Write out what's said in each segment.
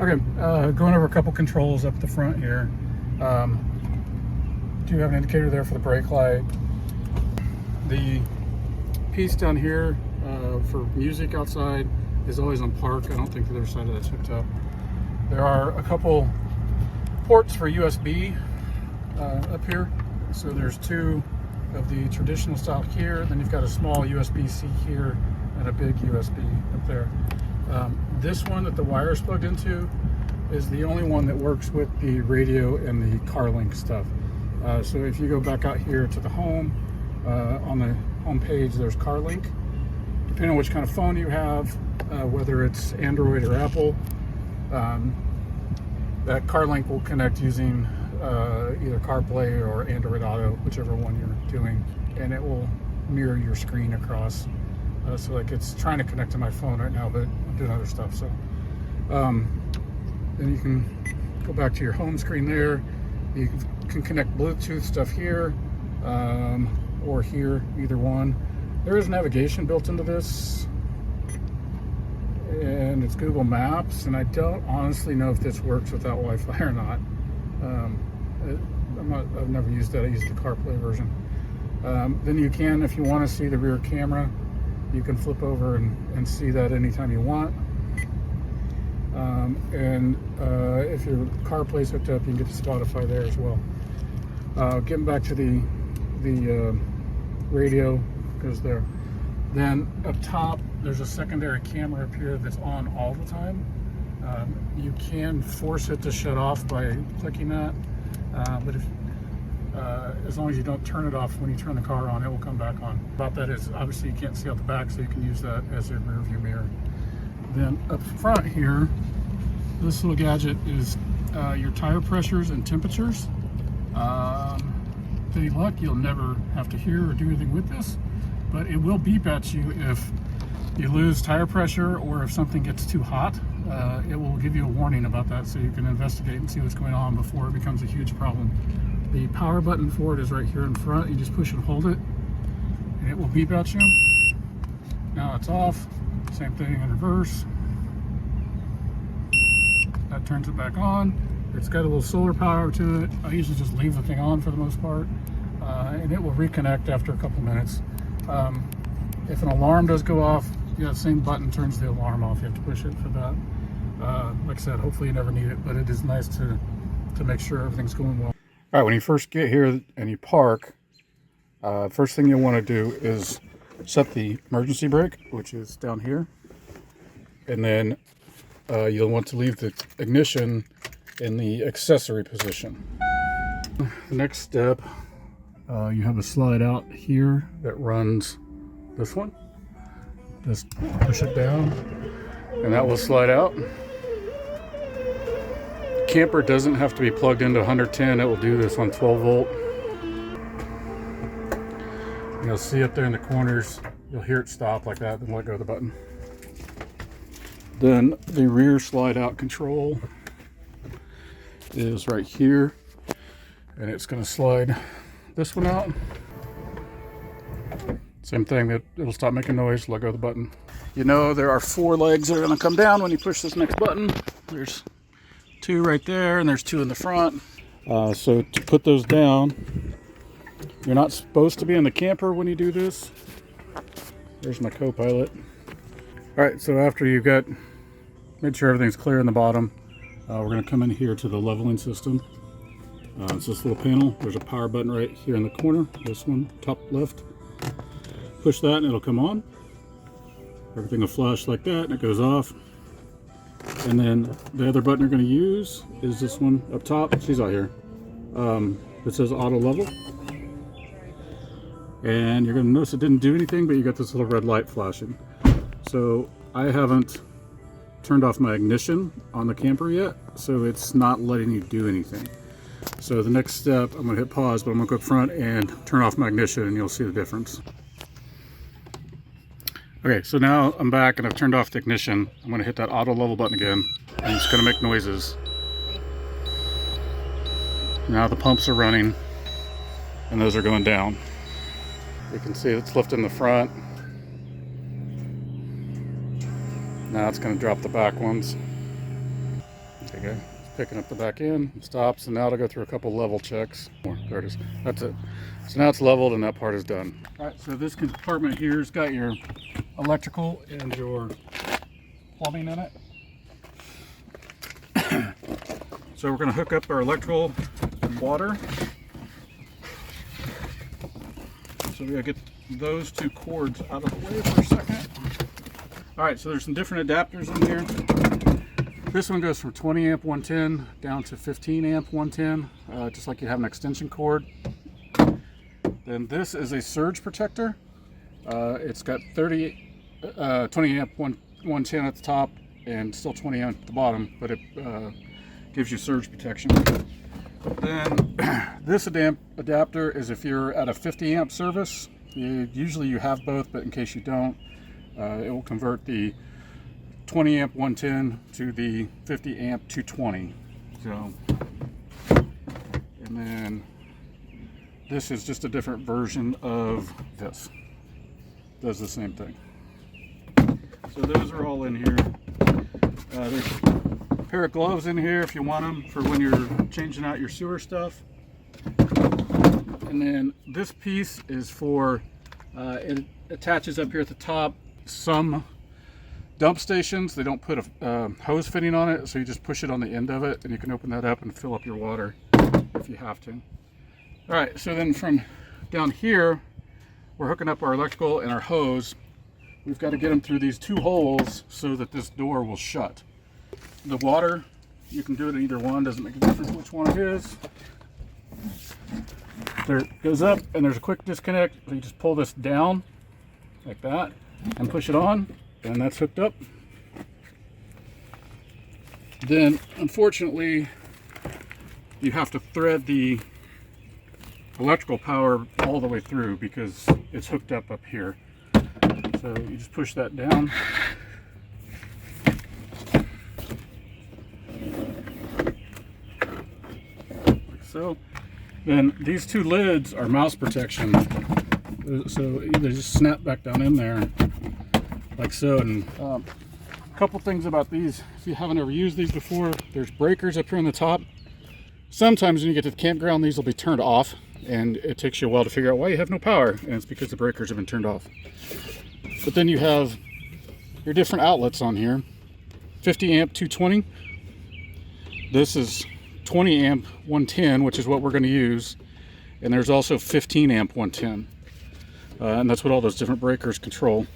Okay, going over a couple controls up the front here. Do have an indicator there for the brake light. The piece down here for music outside is always on park. I don't think the other side of that's hooked up. There are a couple ports for USB up here. So there's two of the traditional style here. Then you've got a small USB-C here and a big USB up there. This one that the wire is plugged into is the only one that works with the radio and the CarLink stuff. So if you go back out here to the home, on the home page there's CarLink. Depending on which kind of phone you have, whether it's Android or Apple, that CarLink will connect using either CarPlay or Android Auto, whichever one you're doing, and it will mirror your screen across. So like it's trying to connect to my phone right now, but I'm doing other stuff. So then you can go back to your home screen there. You can connect Bluetooth stuff here or here, either one. There is navigation built into this, and it's Google Maps, and I don't honestly know if this works without Wi-Fi or not. I've never used that. I used the CarPlay version. Then you can, if you want to see the rear camera, you can flip over and see that anytime you want. If your CarPlay's hooked up, you can get to Spotify there as well. Getting back to the radio, goes there. Then up top, there's a secondary camera up here that's on all the time. You can force it to shut off by clicking that, but as long as you don't turn it off when you turn the car on, it will come back on. About that is, obviously you can't see out the back, so you can use that as a rear view mirror. Then up front here, this little gadget is your tire pressures and temperatures. With any luck, you'll never have to hear or do anything with this, but it will beep at you if you lose tire pressure or if something gets too hot. It will give you a warning about that, so you can investigate and see what's going on before it becomes a huge problem. The power button for it is right here in front. You just push and hold it, and it will beep at you. Now it's off. Same thing in reverse. That turns it back on. It's got a little solar power to it. I usually just leave the thing on for the most part, and it will reconnect after a couple minutes. If an alarm does go off, that same button turns the alarm off. You have to push it for that. Like I said, hopefully you never need it, but it is nice to make sure everything's going well. All right, when you first get here and you park, first thing you'll want to do is set the emergency brake, which is down here. And then you'll want to leave the ignition in the accessory position. The next step, you have a slide out here that runs this one. Just push it down, and that will slide out. Camper doesn't have to be plugged into 110. It will do this on 12 volt. You'll see up there in the corners, you'll hear it stop like that, then let go of the button. Then the rear slide out control is right here, and it's going to slide this one out. Same thing, that it'll stop making noise, let go of the button. You know, there are 4 legs that are going to come down when you push this next button. There's 2 right there, and there's 2 in the front. So to put those down, you're not supposed to be in the camper when you do this. There's my co-pilot. All right, so after you've made sure everything's clear in the bottom, we're going to come in here to the leveling system. It's this little panel. There's a power button right here in the corner. This one, top left. Push that and it'll come on. Everything will flash like that and it goes off. And then the other button you're going to use is this one up top. She's out here. It says auto level. And you're going to notice it didn't do anything, but you got this little red light flashing. So I haven't turned off my ignition on the camper yet, so it's not letting you do anything. So the next step, I'm going to hit pause, but I'm going to go up front and turn off my ignition, and you'll see the difference. Okay, so now I'm back and I've turned off the ignition. I'm going to hit that auto level button again, and it's going to make noises. Now the pumps are running, and those are going down. You can see it's lifting the front. Now it's going to drop the back ones. There you go. It's picking up the back end, stops, and now it'll go through a couple level checks. There it is. That's it. So now it's leveled and that part is done. All right, so this compartment here's got your electrical and your plumbing in it. So we're going to hook up our electrical and water. So we got to get those two cords out of the way for a second. All right, so there's some different adapters in here. This one goes from 20 amp 110 down to 15 amp 110, just like you have an extension cord. Then this is a surge protector. It's got 20 amp 110 at the top and still 20 amp at the bottom, but it gives you surge protection. Then this adapter is if you're at a 50 amp service. Usually you have both, but in case you don't, it will convert the 20 amp 110 to the 50 amp 220. So, and then this is just a different version of this. Does the same thing. So those are all in here. There's a pair of gloves in here if you want them for when you're changing out your sewer stuff. And then this piece is for, it attaches up here at the top. Some dump stations, they don't put a hose fitting on it, so you just push it on the end of it and you can open that up and fill up your water if you have to. All right, so then from down here, we're hooking up our electrical and our hose. We've got to get them through these two holes so that this door will shut. The water, you can do it in either one, doesn't make a difference which one it is. There it goes up and there's a quick disconnect. So you just pull this down like that and push it on, and that's hooked up. Then unfortunately you have to thread the electrical power all the way through because it's hooked up here. So you just push that down. Like so. Then these two lids are mouse protection. So they just snap back down in there like so. And a couple things about these, if you haven't ever used these before, there's breakers up here on the top. Sometimes when you get to the campground, these will be turned off, and it takes you a while to figure out why you have no power, and it's because the breakers have been turned off. But then you have your different outlets on here. 50 amp 220. This is 20 amp 110, which is what we're going to use. And there's also 15 amp 110. And that's what all those different breakers control.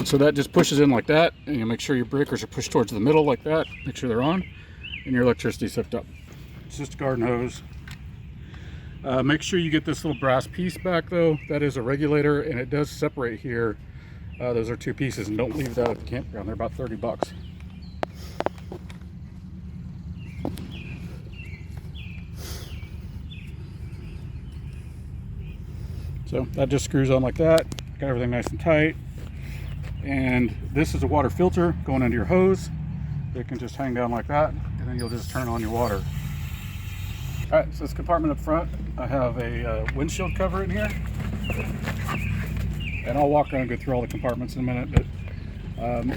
So that just pushes in like that, and you make sure your breakers are pushed towards the middle like that. Make sure they're on, and your electricity's hooked up. It's just a garden hose. Make sure you get this little brass piece back though. That is a regulator, and it does separate here. Those are two pieces, and don't leave that at the campground. They're about 30 bucks. So that just screws on like that. Got everything nice and tight. And this is a water filter going into your hose. It can just hang down like that, and then you'll just turn on your water. All right, so this compartment up front, I have a windshield cover in here. And I'll walk around and go through all the compartments in a minute. But,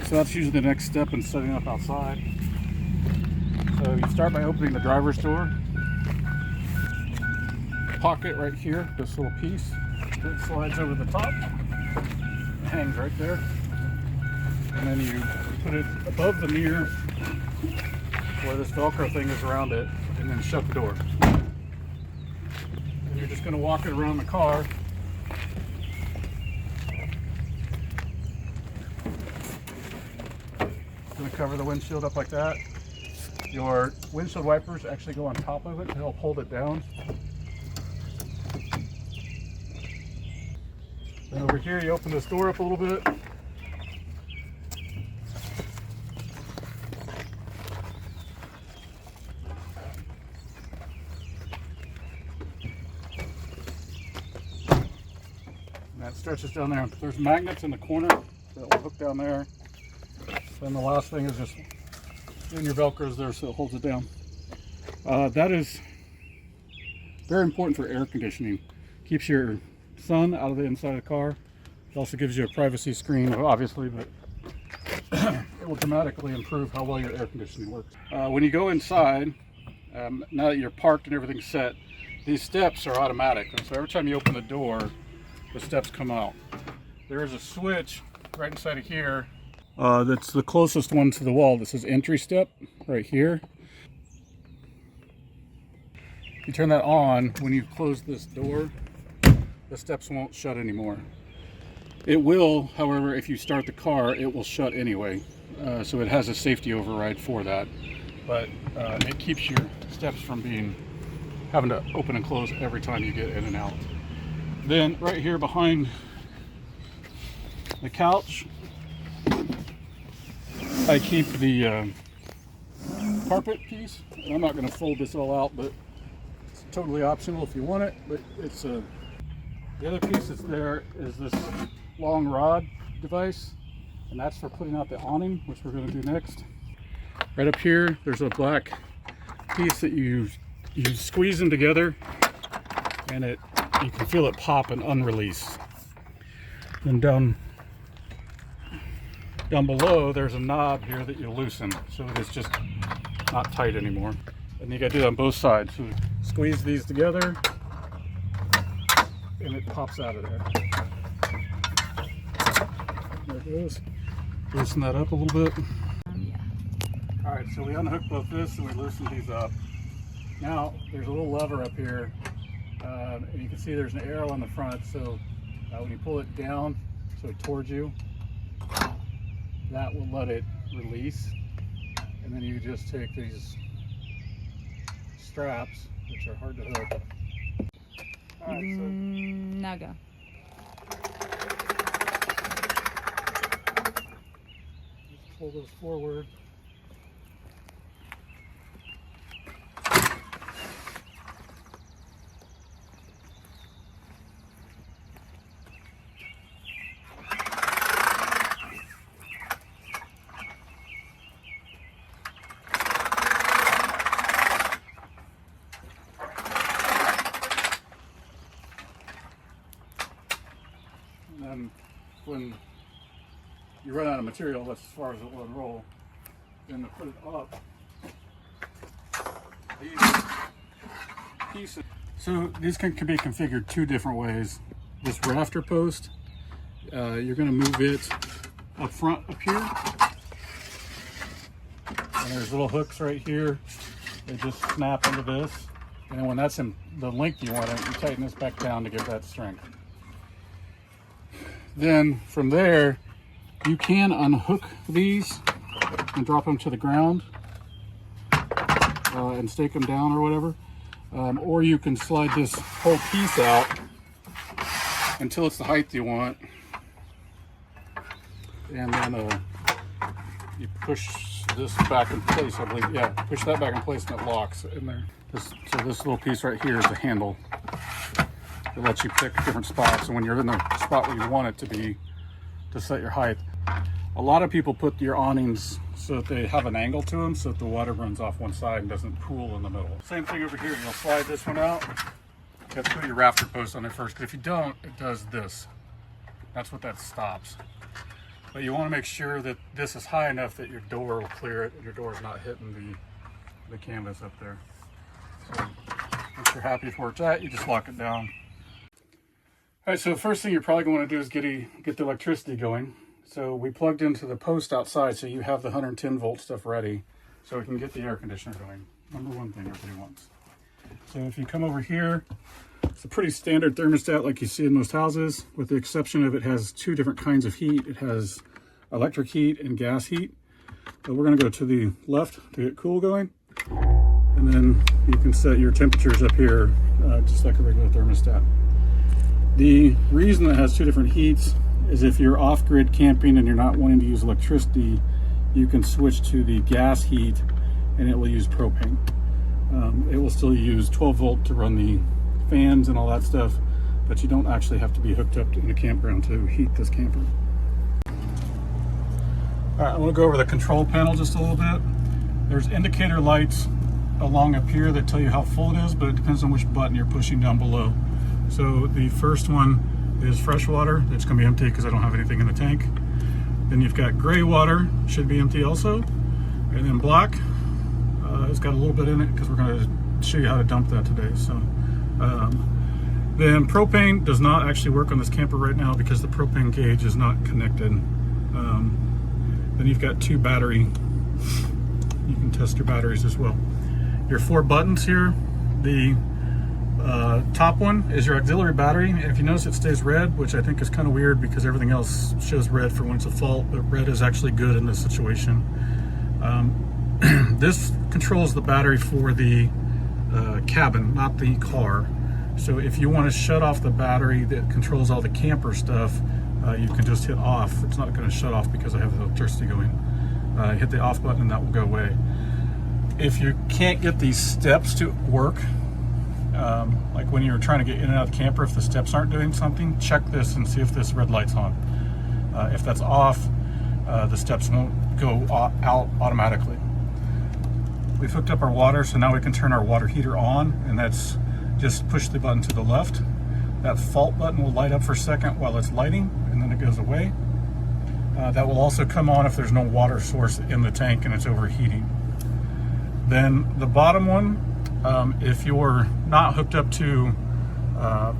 so that's usually the next step in setting up outside. So you start by opening the driver's door. Pocket right here, this little piece. It slides over the top. It hangs right there. And then you put it above the mirror where this Velcro thing is around it, and then shut the door. And you're just going to walk it around the car. Going to cover the windshield up like that. Your windshield wipers actually go on top of it to help hold it down. And over here you open this door up a little bit. That stretches down there. There's magnets in the corner that will hook down there. Then the last thing is just in your Velcros there, so it holds it down. That is very important for air conditioning. Keeps your sun out of the inside of the car. It also gives you a privacy screen, obviously, but it it will dramatically improve how well your air conditioning works. When you go inside, now that you're parked and everything's set, these steps are automatic. And so every time you open the door, the steps come out. There is a switch right inside of here that's the closest one to the wall. This is entry step right here. You turn that on, when you close this door, the steps won't shut anymore. It will, however, if you start the car, it will shut anyway. So it has a safety override for that. But it keeps your steps from having to open and close every time you get in and out. Then right here behind the couch, I keep the carpet piece. And I'm not going to fold this all out, but it's totally optional if you want it. But it's the other piece that's there is this long rod device, and that's for putting out the awning, which we're going to do next. Right up here, there's a black piece that you squeeze them together, and you can feel it pop and unrelease. Then down below, there's a knob here that you loosen, so it's just not tight anymore. And you got to do that on both sides. So squeeze these together, and it pops out of there. There it goes. Loosen that up a little bit. Yeah. All right, so we unhook both this and we loosen these up. Now there's a little lever up here, and you can see there's an arrow on the front. So when you pull it down, so towards you, that will let it release. And then you just take these straps, which are hard to hook. All right, so Now go. just pull those forward. And then when you run out of material, that's as far as it will unroll. Then to put it up, these pieces. So these can be configured two different ways. This rafter post, you're going to move it up front up here. And there's little hooks right here. They just snap into this. And then when that's in the length you want it, you tighten this back down to give that strength. Then from there, you can unhook these and drop them to the ground and stake them down or whatever. Or you can slide this whole piece out until it's the height you want. And then you push this back in place, I believe. Yeah, push that back in place and it locks in there. So this little piece right here is the handle. It lets you pick different spots, and when you're in the spot where you want it to be, to set your height. A lot of people put your awnings so that they have an angle to them so that the water runs off one side and doesn't pool in the middle. Same thing over here. You'll slide this one out. You have to put your rafter post on there first, because if you don't, it does this. That's what that stops. But you want to make sure that this is high enough that your door will clear it and your door is not hitting the canvas up there. So once you're happy with where it's at, you just lock it down. All right, so the first thing you're probably going to do is get the electricity going. So we plugged into the post outside, so you have the 110 volt stuff ready, so we can get the air conditioner going. Number one thing everybody wants. So if you come over here, it's a pretty standard thermostat like you see in most houses, with the exception of it has two different kinds of heat. It has electric heat and gas heat. So we're going to go to the left to get cool going, and then you can set your temperatures up here just like a regular thermostat. The reason it has two different heats is if you're off-grid camping and you're not wanting to use electricity, you can switch to the gas heat and it will use propane. It will still use 12 volt to run the fans and all that stuff, but you don't actually have to be hooked up in a campground to heat this camper. All right, I'm gonna go over the control panel just a little bit. There's indicator lights along up here that tell you how full it is, but it depends on which button you're pushing down below. So the first one is fresh water. It's going to be empty because I don't have anything in the tank. Then you've got gray water, should be empty also. And then black, it's got a little bit in it because we're going to show you how to dump that today. So then propane does not actually work on this camper right now because the propane gauge is not connected. Then you've got 2 battery. You can test your batteries as well. Your 4 buttons here. The top one is your auxiliary battery. If you notice, it stays red, which I think is kind of weird because everything else shows red for when it's a fault, but red is actually good in this situation. This controls the battery for the cabin, not the car. So if you want to shut off the battery that controls all the camper stuff, you can just hit off. It's not going to shut off because I have the electricity going. Hit the off button and that will go away. If you can't get these steps to work, like when you're trying to get in and out of the camper, if the steps aren't doing something, check this and see if this red light's on. If that's off, the steps won't go out automatically. We've hooked up our water, so now we can turn our water heater on, and that's just push the button to the left. That fault button will light up for a second while it's lighting, and then it goes away. That will also come on if there's no water source in the tank and it's overheating. Then the bottom one, if you're not hooked up to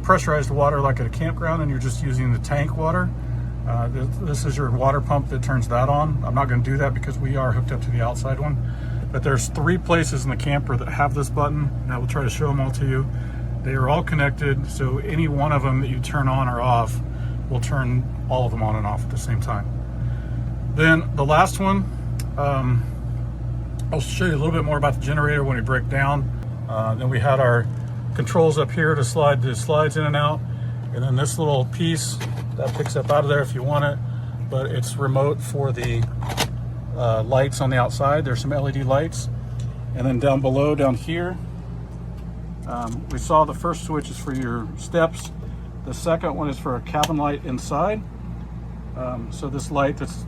pressurized water like at a campground and you're just using the tank water, this is your water pump that turns that on. I'm not going to do that because we are hooked up to the outside one. But there's 3 places in the camper that have this button, and I will try to show them all to you. They are all connected, so any one of them that you turn on or off will turn all of them on and off at the same time. Then the last one, I'll show you a little bit more about the generator when we break down. Then we had our controls up here to slide the slides in and out. And then this little piece that picks up out of there if you want it, but it's remote for the lights on the outside. There's some LED lights. And then down below, down here, we saw the first switch is for your steps. The second one is for a cabin light inside. So this light that's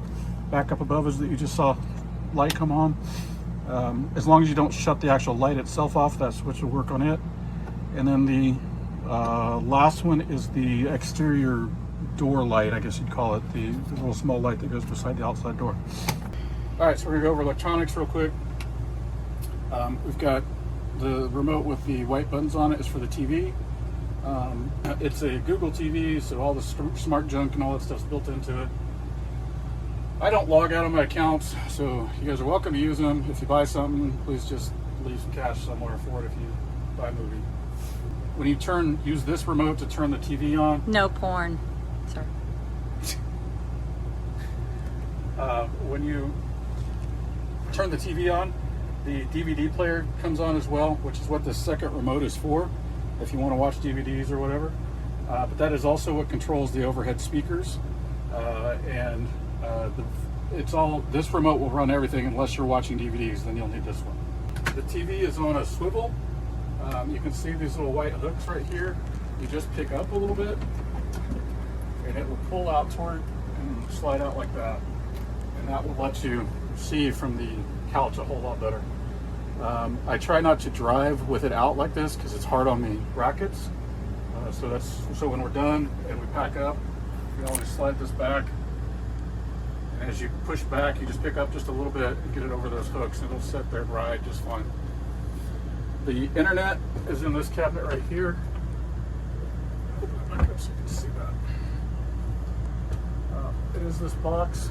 back up above is that you just saw light come on. As long as you don't shut the actual light itself off, that switch will work on it. And then the last one is the exterior door light, I guess you'd call it, the little small light that goes beside the outside door. All right, so we're gonna go over electronics real quick. We've got the remote with the white buttons on it is for the TV. It's a Google TV, so all the smart junk and all that stuff's built into it. I don't log out on my accounts, so you guys are welcome to use them. If you buy something, please just leave some cash somewhere for it if you buy a movie. When you use this remote to turn the TV on. No porn. Sorry. When you turn the TV on, the DVD player comes on as well, which is what the second remote is for, if you want to watch DVDs or whatever. But that is also what controls the overhead speakers. This remote will run everything unless you're watching DVDs, then you'll need this one. The TV is on a swivel. You can see these little white hooks right here. You just pick up a little bit and it will pull out toward and slide out like that. And that will let you see from the couch a whole lot better. I try not to drive with it out like this because it's hard on the brackets. So when we're done and we pack up, we always slide this back. And as you push back, you just pick up just a little bit and get it over those hooks, and it'll sit there and ride just fine. The internet is in this cabinet right here. Open it back up so you can see that. It is this box.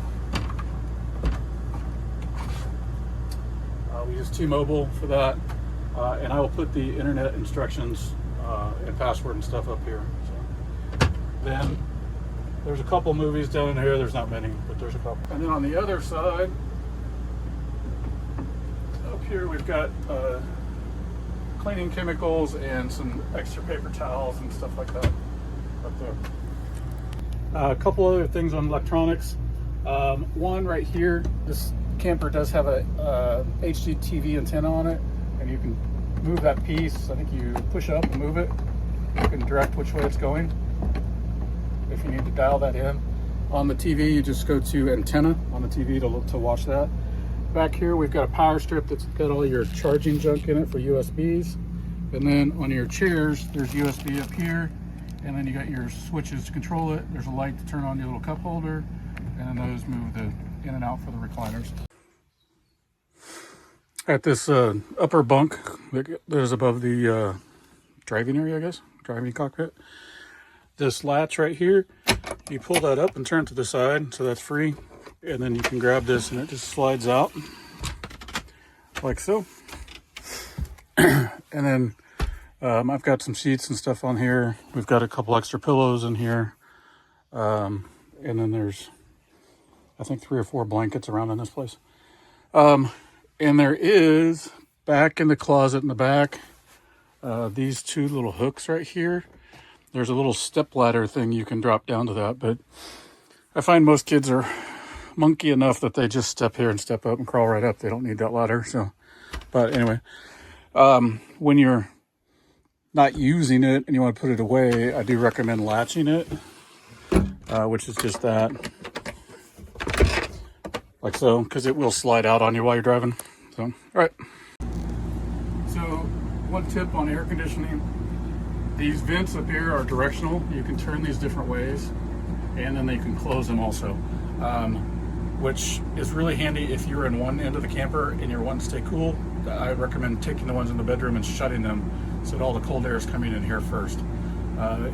We use T-Mobile for that, and I will put the internet instructions and password and stuff up here. So, then there's a couple movies down in here. There's not many, but there's a couple. And then on the other side, up here we've got cleaning chemicals and some extra paper towels and stuff like that up there. A couple other things on electronics. One right here, this camper does have a HDTV antenna on it, and you can move that piece. I think you push up and move it. You can direct which way it's going if you need to dial that in. On the TV, you just go to antenna on the TV to watch that. Back here, we've got a power strip that's got all your charging junk in it for USBs. And then on your chairs, there's USB up here. And then you got your switches to control it. There's a light to turn on your little cup holder. and then those move in and out for the recliners. At this upper bunk that is above the driving area, I guess, driving cockpit, this latch right here, you pull that up and turn it to the side, so that's free, and then you can grab this and it just slides out like so. And then I've got some sheets and stuff on here. We've got a couple extra pillows in here, and then there's, I think, 3 or 4 blankets around in this place. And there is, back in the closet in the back, these 2 little hooks right here. There's a little step ladder thing you can drop down to that, but I find most kids are monkey enough that they just step here and step up and crawl right up. They don't need that ladder. So, but anyway, when you're not using it and you want to put it away, I do recommend latching it, which is just that, like so, because it will slide out on you while you're driving. So, all right. So, one tip on air conditioning: these vents up here are directional. You can turn these different ways, and then they can close them also, which is really handy if you're in one end of the camper and you're wanting to stay cool. I recommend taking the ones in the bedroom and shutting them so that all the cold air is coming in here first.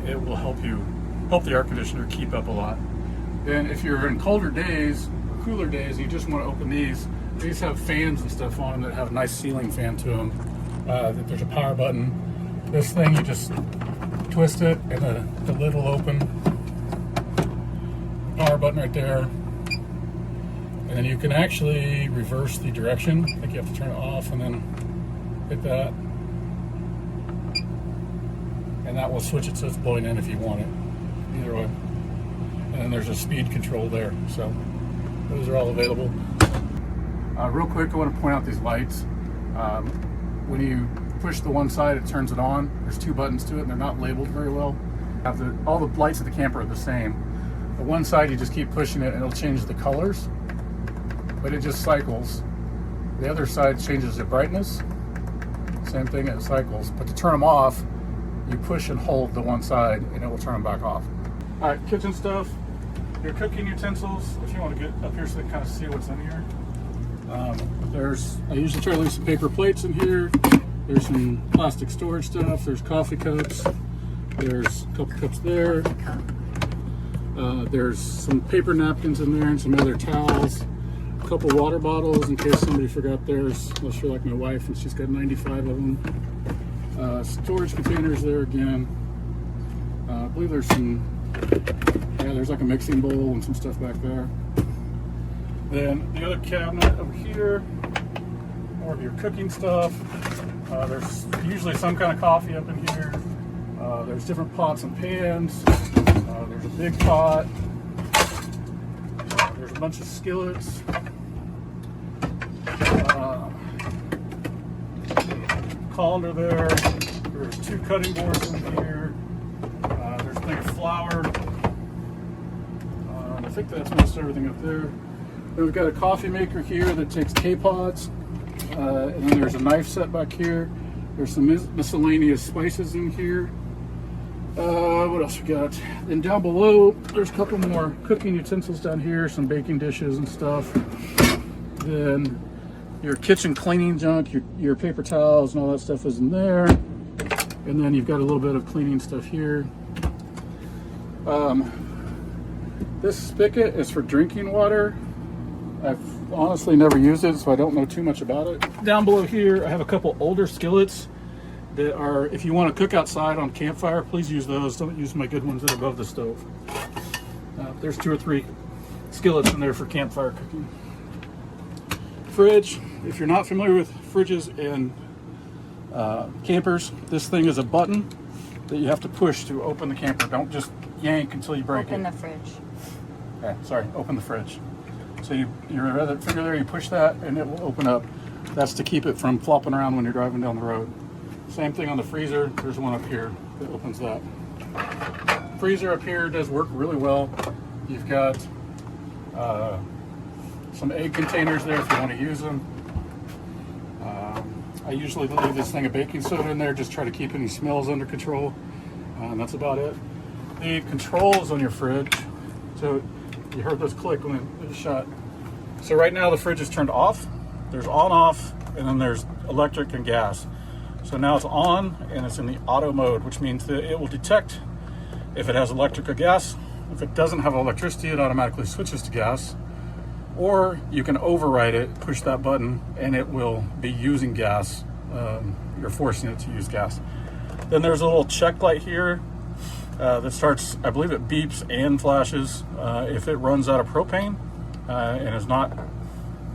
It will help the air conditioner keep up a lot. Then if you're in colder days, cooler days, you just want to open these have fans and stuff on them that have a nice ceiling fan to them. There's a power button. This thing, you just twist it and the lid will open. Power button right there. And then you can actually reverse the direction. I think you have to turn it off and then hit that. And that will switch it so it's blowing in if you want it. Either way. And then there's a speed control there. So those are all available. Real quick, I want to point out these lights. When you push the one side, it turns it on. There's 2 buttons to it and they're not labeled very well. All the lights of the camper are the same. The one side, you just keep pushing it and it'll change the colors, but it just cycles. The other side changes the brightness. Same thing, it cycles. But to turn them off, you push and hold the one side and it will turn them back off. All right, kitchen stuff. Your cooking utensils, if you want to get up here so they kind of see what's in here. I usually try to leave some paper plates in here. There's some plastic storage stuff. There's coffee cups. There's a couple cups there. There's some paper napkins in there and some other towels. A couple water bottles in case somebody forgot theirs, unless you're like my wife and she's got 95 of them. Storage containers there again. I believe there's there's like a mixing bowl and some stuff back there. Then the other cabinet over here, more of your cooking stuff. There's usually some kind of coffee up in here. There's different pots and pans. There's a big pot. There's a bunch of skillets. Colander there. There's 2 cutting boards in here. There's a thing of flour. I think that's most everything up there. Then we've got a coffee maker here that takes K-Pods. And then there's a knife set back here. There's some miscellaneous spices in here. What else we got? Then down below, there's a couple more cooking utensils down here, some baking dishes and stuff. Then your kitchen cleaning junk, your paper towels and all that stuff is in there. And then you've got a little bit of cleaning stuff here. This spigot is for drinking water. I've honestly never used it, so I don't know too much about it. Down below here, I have a couple older skillets that are, if you want to cook outside on campfire, please use those. Don't use my good ones that are above the stove. There's 2 or 3 skillets in there for campfire cooking. Fridge, if you're not familiar with fridges and campers, this thing is a button that you have to push to open the camper. Don't just yank until you break it. Open the fridge. Okay, sorry, open the fridge. So your other finger there, you push that and it will open up. That's to keep it from flopping around when you're driving down the road. Same thing on the freezer. There's one up here that opens that. Freezer up here does work really well. You've got some egg containers there if you want to use them. I usually leave this thing of baking soda in there, just try to keep any smells under control. And that's about it. The controls on your fridge. So You heard this click when it was shut. So right now the fridge is turned off. There's on, off, and then there's electric and gas. So now it's on and it's in the auto mode, which means that it will detect if it has electric or gas. If it doesn't have electricity, it automatically switches to gas. Or you can override it, push that button, and it will be using gas. You're forcing it to use gas. Then there's a little check light here that starts, I believe it beeps and flashes if it runs out of propane and does not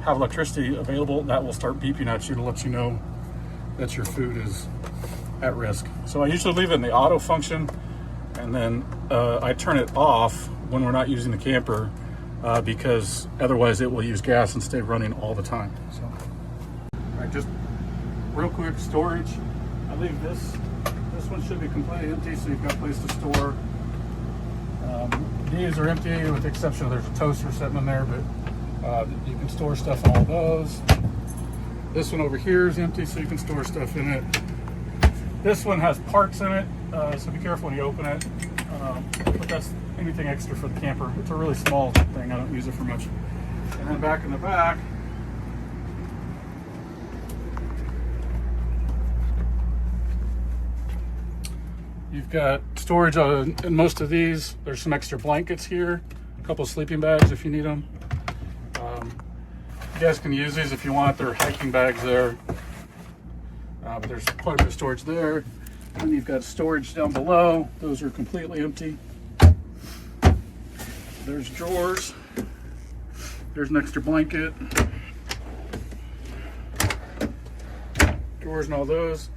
have electricity available. That will start beeping at you to let you know that your food is at risk. So I usually leave it in the auto function, and then I turn it off when we're not using the camper because otherwise it will use gas and stay running all the time. So, all right, just real quick, storage. I leave this one should be completely empty, so you've got a place to store. These are empty with the exception of there's a toaster sitting in there, but you can store stuff in all those. This one over here is empty, so you can store stuff in it. This one has parts in it, so be careful when you open it. But that's anything extra for the camper. It's a really small thing, I don't use it for much. And then back in the back, you've got storage in most of these. There's some extra blankets here, a couple of sleeping bags if you need them. You guys can use these if you want. They're hiking bags there. But there's quite a bit of storage there. And you've got storage down below. Those are completely empty. There's drawers. There's an extra blanket. Drawers and all those.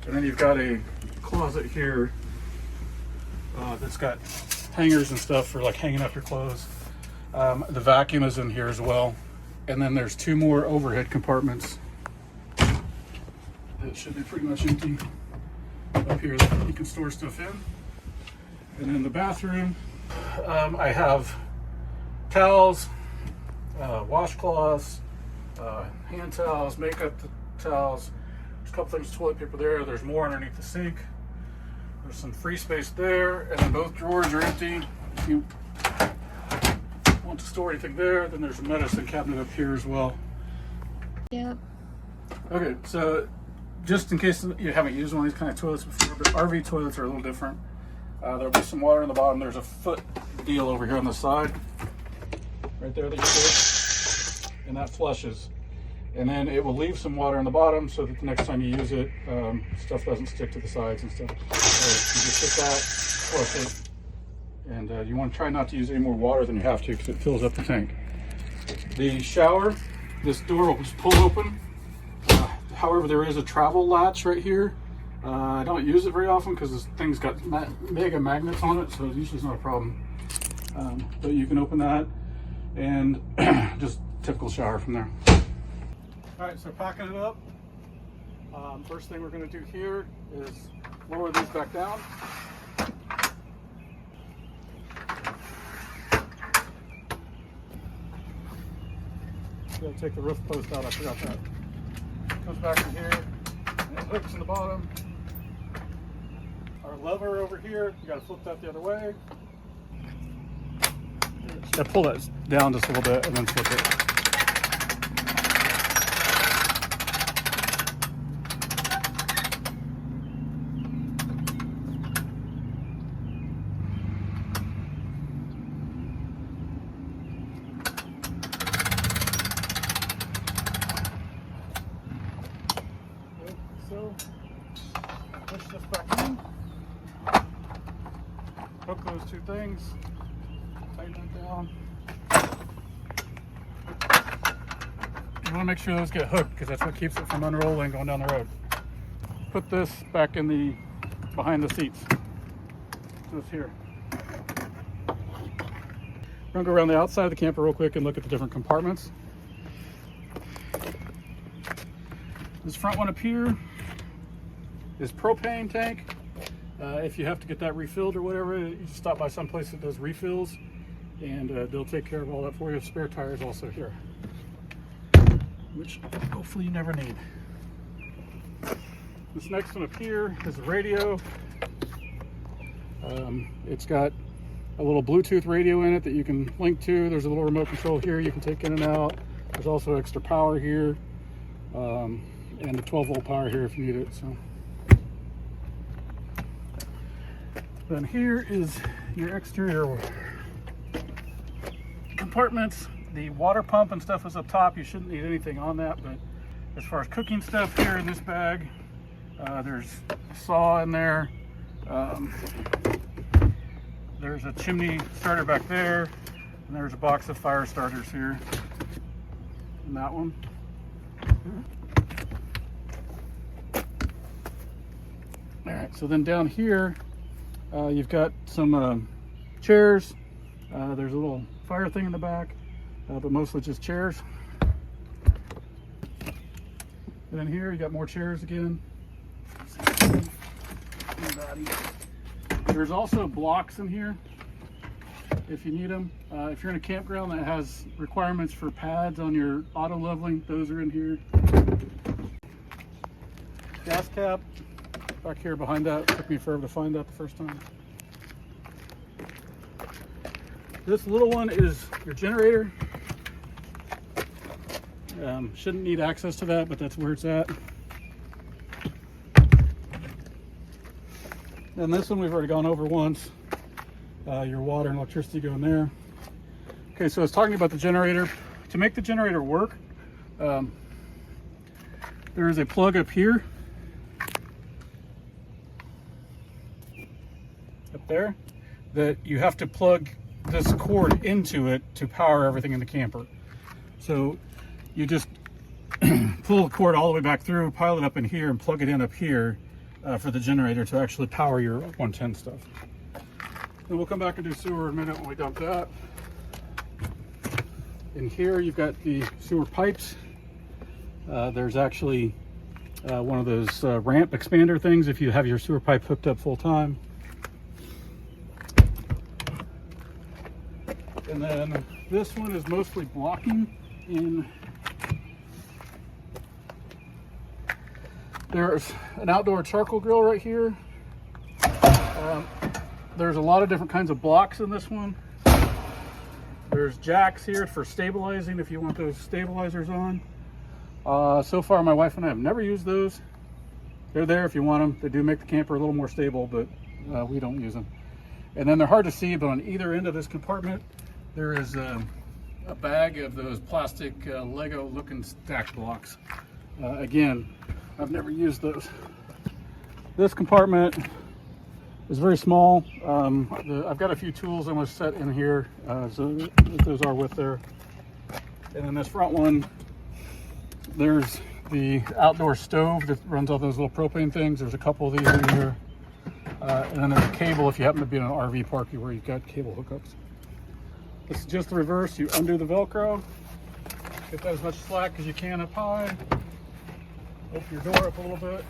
And then you've got a closet here that's got hangers and stuff for like hanging up your clothes. The vacuum is in here as well. And then there's two more overhead compartments that should be pretty much empty up here that you can store stuff in. And in the bathroom, I have towels, washcloths, hand towels, makeup towels. There's a couple things, toilet paper there. There's more underneath the sink. There's some free space there, and then both drawers are empty. If you want to store anything there, then there's a medicine cabinet up here as well. Yep. Okay, so just in case you haven't used one of these kind of toilets before, but RV toilets are a little different. There'll be some water in the bottom. There's a foot deal over here on the side, right there that you put, and that flushes. And then it will leave some water in the bottom so that the next time you use it, stuff doesn't stick to the sides and stuff. So you just hit that, flush it, and you want to try not to use any more water than you have to because it fills up the tank. The shower, this door will just pull open. However, there is a travel latch right here. I don't use it very often because this thing's got mega magnets on it, so it usually is not a problem. But you can open that and just typical shower from there. All right, so packing it up. First thing we're going to do here is lower these back down. Gotta take the roof post out, I forgot that. Comes back in here, and it hooks in the bottom. Our lever over here, you gotta flip that the other way. Yeah, pull that down just a little bit and then flip it. So, push this back in, hook those two things, tighten it down. You want to make sure those get hooked because that's what keeps it from unrolling going down the road. Put this back in the behind the seats. This here. We're going to go around the outside of the camper real quick and look at the different compartments. This front one up here is propane tank. If you have to get that refilled or whatever, you just stop by some place that does refills and they'll take care of all that for you. Spare tires also here, which hopefully you never need. This next one up here is a radio. It's got a little Bluetooth radio in it that you can link to. There's a little remote control here you can take in and out. There's also extra power here, and the 12-volt power here if you need it. So then here is your exterior compartments. The water pump and stuff is up top. You shouldn't need anything on that, but as far as cooking stuff here in this bag, there's a saw in there. There's a chimney starter back there, and there's a box of fire starters here. And that one. All right, so then down here, you've got some chairs. There's a little fire thing in the back, but mostly just chairs. And then here you got more chairs again. There's also blocks in here if you need them. If you're in a campground that has requirements for pads on your auto leveling, those are in here. Gas cap back here behind that. Took me forever to find that the first time. This little one is your generator. Shouldn't need access to that, but that's where it's at. And this one we've already gone over once. Your water and electricity go in there. Okay, so I was talking about the generator. To make the generator work, there is a plug up here, up there, that you have to plug this cord into it to power everything in the camper. So you just pull the cord all the way back through, pile it up in here, and plug it in up here for the generator to actually power your 110 stuff. Then we'll come back and do sewer in a minute when we dump that. In here you've got the sewer pipes. There's actually one of those ramp expander things if you have your sewer pipe hooked up full time. And then this one is mostly blocking in. There's an outdoor charcoal grill right here. There's a lot of different kinds of blocks in this one. There's jacks here for stabilizing if you want those stabilizers on. So far my wife and I have never used those. They're there if you want them. They do make the camper a little more stable, but we don't use them. And then they're hard to see, but on either end of this compartment there is a bag of those plastic Lego looking stack blocks. Again, I've never used those. This compartment is very small. I've got a few tools I'm going to set in here, so those are with there. And then this front one, there's the outdoor stove that runs all those little propane things. There's a couple of these in here. And then there's a cable if you happen to be in an RV park where you've got cable hookups. This is just the reverse. You undo the Velcro, get that as much slack as you can up high. Open your door up a little bit.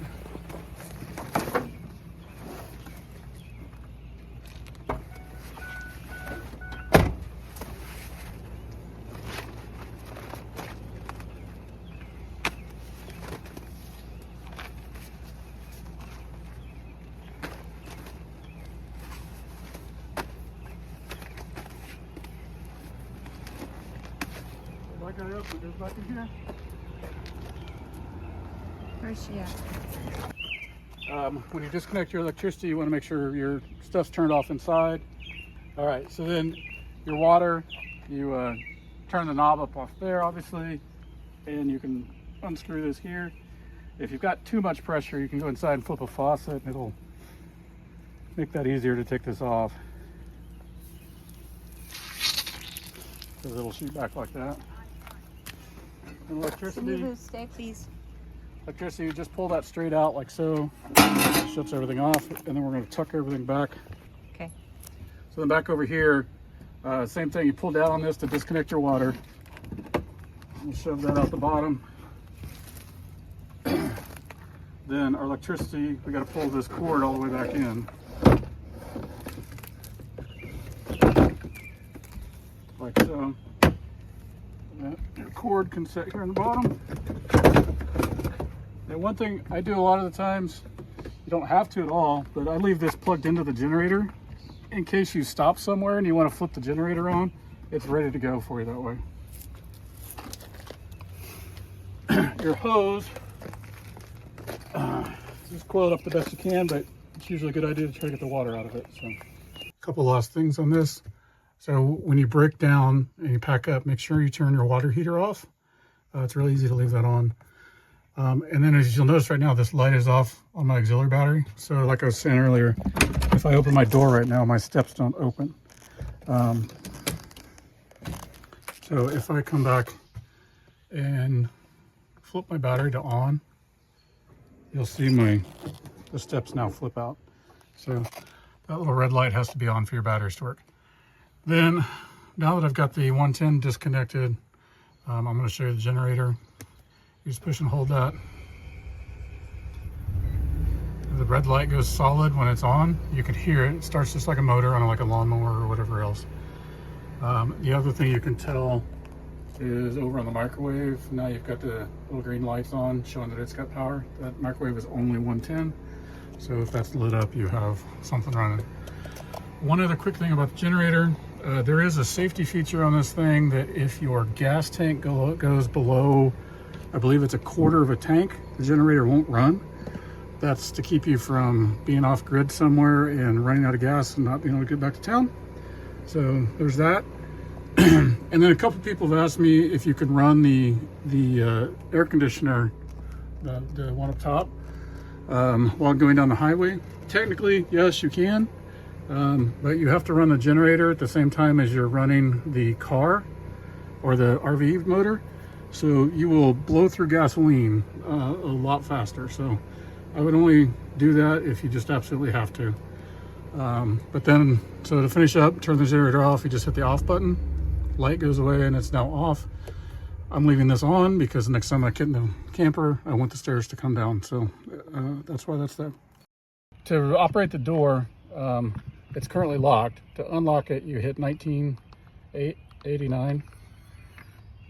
That guy up, it goes back in here. Where's she at? When you disconnect your electricity, you want to make sure your stuff's turned off inside. All right, so then your water, you turn the knob up off there, obviously, and you can unscrew this here. If you've got too much pressure, you can go inside and flip a faucet, and it'll make that easier to take this off. So it'll shoot back like that. And electricity. Can you move, stay, please? Electricity, you just pull that straight out like so. Shuts everything off, and then we're going to tuck everything back. Okay. So then back over here, same thing. You pull down on this to disconnect your water. You shove that out the bottom. Then our electricity, we got to pull this cord all the way back in. Like so. Your cord can sit here on the bottom. And one thing I do a lot of the times, you don't have to at all, but I leave this plugged into the generator in case you stop somewhere and you want to flip the generator on, it's ready to go for you that way. Your hose, just coil it up the best you can, but it's usually a good idea to try to get the water out of it. So, a couple last things on this. So when you break down and you pack up, make sure you turn your water heater off. It's really easy to leave that on. And then as you'll notice right now, this light is off on my auxiliary battery. So like I was saying earlier, if I open my door right now, my steps don't open. So if I come back and flip my battery to on, you'll see the steps now flip out. So that little red light has to be on for your batteries to work. Then, now that I've got the 110 disconnected, I'm going to show you the generator. You just push and hold that. The red light goes solid when it's on. You can hear it. It starts just like a motor on like a lawnmower or whatever else. The other thing you can tell is over on the microwave. Now you've got the little green lights on showing that it's got power. That microwave is only 110. So if that's lit up, you have something running. One other quick thing about the generator. There is a safety feature on this thing that if your gas tank goes below, I believe it's a quarter of a tank, the generator won't run. That's to keep you from being off grid somewhere and running out of gas and not being able to get back to town. So there's that. And then a couple people have asked me if you can run the air conditioner, the one up top, while going down the highway. Technically, yes, you can. But you have to run the generator at the same time as you're running the car or the RV motor. So you will blow through gasoline a lot faster. So I would only do that if you just absolutely have to. But then, so to finish up, turn the generator off, you just hit the off button. Light goes away and it's now off. I'm leaving this on because next time I get in the camper, I want the stairs to come down. So that's why that's there. To operate the door, it's currently locked. To unlock it, you hit 1989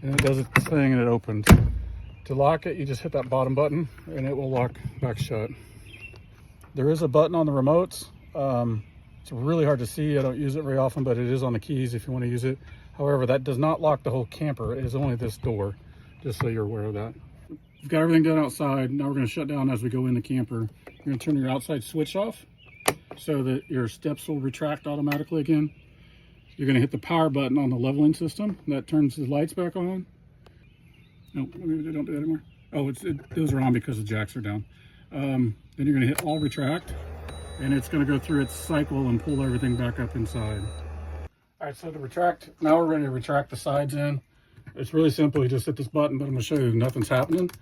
and it does its thing and it opens. To lock it, you just hit that bottom button and it will lock back shut. There is a button on the remotes. It's really hard to see. I don't use it very often, but it is on the keys if you want to use it. However, that does not lock the whole camper. It is only this door, just so you're aware of that. We've got everything done outside. Now we're going to shut down as we go in the camper. You're going to turn your outside switch off so that your steps will retract automatically again. You're going to hit the power button on the leveling system. That turns the lights back on. No, maybe they don't do that anymore. Oh, those are on because the jacks are down. Then you're going to hit all retract, and it's going to go through its cycle and pull everything back up inside. All right, so to retract, now we're ready to retract the sides in. It's really simple. You just hit this button, but I'm going to show you nothing's happening.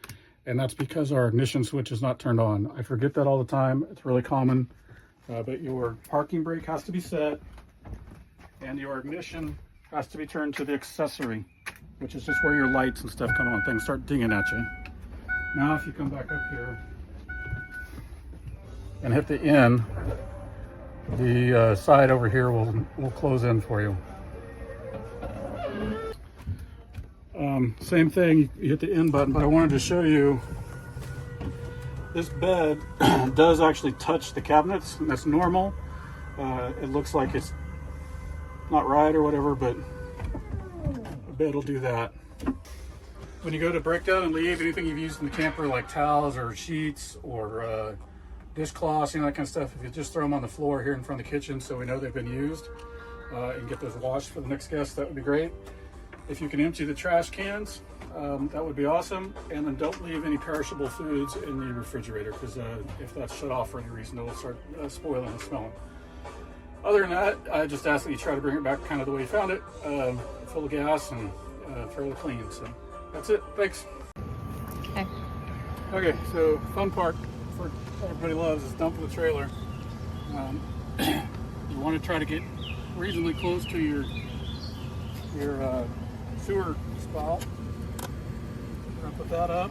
And that's because our ignition switch is not turned on. I forget that all the time. It's really common. But your parking brake has to be set, and your ignition has to be turned to the accessory, which is just where your lights and stuff come on. Things start dinging at you. Now if you come back up here and hit the in, the side over here will close in for you. Same thing, you hit the in button, but I wanted to show you this bed does actually touch the cabinets, and that's normal. It looks like it's not right or whatever, but a bed will do that. When you go to break down and leave, anything you've used in the camper like towels or sheets or dishcloths, that kind of stuff, if you just throw them on the floor here in front of the kitchen so we know they've been used and get those washed for the next guest, that would be great. If you can empty the trash cans, that would be awesome. And then don't leave any perishable foods in the refrigerator, because if that's shut off for any reason, it'll start spoiling and smelling. Other than that, I just ask that you try to bring it back kind of the way you found it, full of gas and fairly clean. So that's it. Thanks. Okay. Okay, so fun part for everybody loves is dumping the trailer. You want to try to get reasonably close to your sewer spout. We're gonna put that up.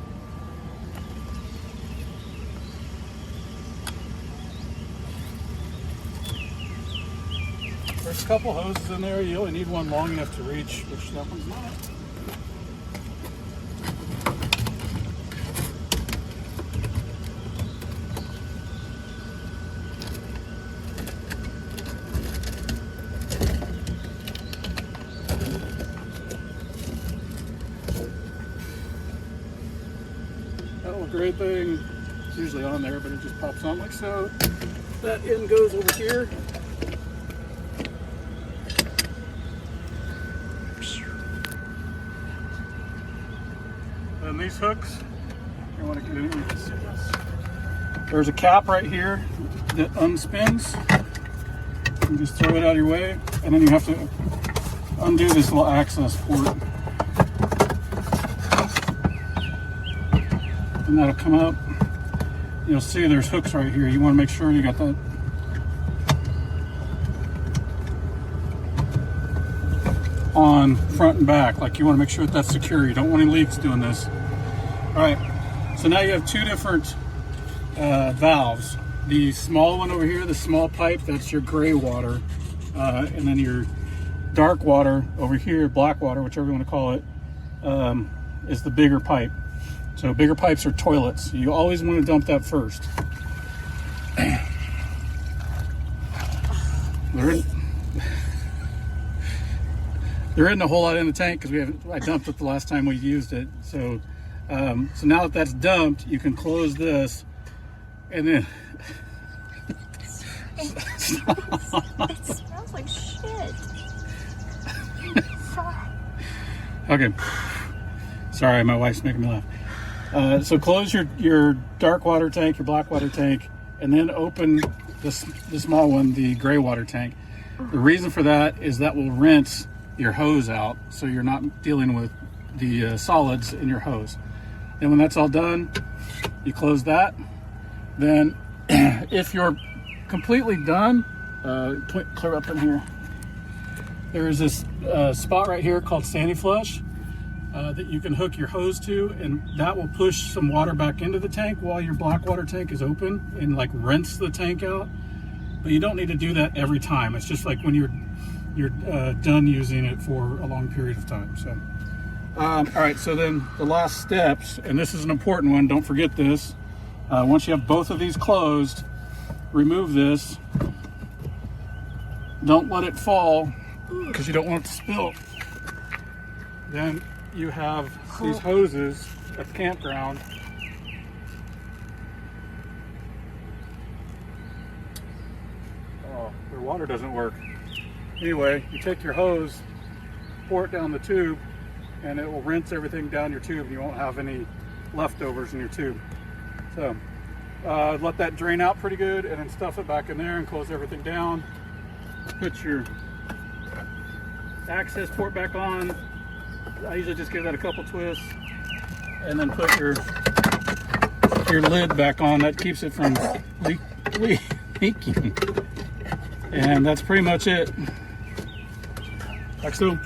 There's a couple hoses in there. You only need one long enough to reach, which that one's not. Android thing. It's usually on there, but it just pops on like so. That end goes over here. And these hooks, you want to get in, you can see this. There's a cap right here that unspins. You just throw it out of your way, and then you have to undo this little access port. And that'll come up. You'll see there's hooks right here. You want to make sure you got that on front and back. Like, you want to make sure that that's secure. You don't want any leaks doing this. All right, so now you have two different valves. The small one over here, the small pipe, that's your gray water. And then your dark water over here, black water, whichever you want to call it, is the bigger pipe. So bigger pipes are toilets. You always want to dump that first. There isn't a whole lot in the tank because I dumped it the last time we used it. So so now that that's dumped, you can close this, and then It smells like shit. okay. Sorry, my wife's making me laugh. So close your dark water tank, your black water tank, and then open the small one, the gray water tank. The reason for that is that will rinse your hose out, so you're not dealing with the solids in your hose. And when that's all done, you close that. Then if you're completely done, clear up in here. There's this spot right here called Sandy Flush that you can hook your hose to, and that will push some water back into the tank while your black water tank is open and like rinse the tank out. But you don't need to do that every time. It's just like when you're done using it for a long period of time. So all right, so then the last steps, and this is an important one, don't forget this. Once you have both of these closed, remove this. Don't let it fall because you don't want it to spill. Then you have these hoses at the campground. Oh, their water doesn't work. Anyway, you take your hose, pour it down the tube, and it will rinse everything down your tube, and you won't have any leftovers in your tube. So let that drain out pretty good, and then stuff it back in there and close everything down. Put your access port back on. I usually just give that a couple twists, and then put your lid back on. That keeps it from leaking. And that's pretty much it. Like so.